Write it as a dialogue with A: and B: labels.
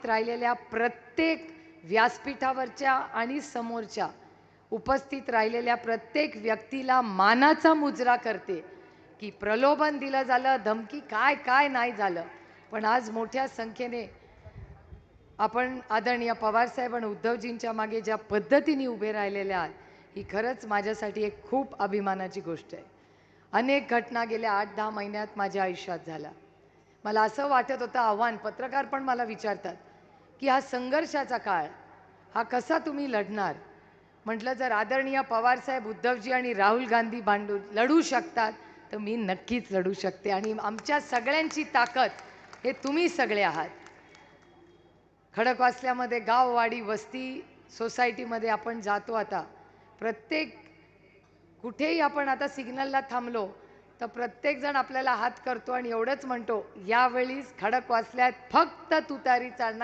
A: राहिलेल्या प्रत्येक व्यासपीठावरच्या आणि समोरच्या उपस्थित राहिलेल्या प्रत्येक व्यक्तीला मानाचा मुजरा करते की प्रलोभन दिलं झालं, धमकी काय काय नाही झालं, पण आज मोठ्या संख्येने आपण आदरणीय पवारसाहेब आणि उद्धवजींच्या मागे ज्या पद्धतीने उभे राहिलेले आहात, ही खरंच माझ्यासाठी एक खूप अभिमानाची गोष्ट आहे. अनेक घटना गेल्या 8-10 महिन्यात माझ्या आयुष्यात झाल्या. मला असं वाटत होतं आव्हान, पत्रकार पण मला विचारतात की हा संघर्षाचा काळ हा कसा तुम्ही लढणार. म्हटलं जर आदरणीय पवारसाहेब, उद्धवजी आणि राहुल गांधी लढू शकतात तर मी नक्कीच लढू शकते. आणि आमच्या सगळ्यांची ताकद हे तुम्ही सगळे आहात. खडकवासल्यामध्ये गाववाडी वस्ती सोसायटीमध्ये आपण जातो. आता प्रत्येक कुठेही आपण आता सिग्नलला थांबलो तर प्रत्येक जण आपल्याला हात करतो आणि एवढंच म्हणतो, यावेळी खडकवासल्यात फक्त तुतारी चालणार.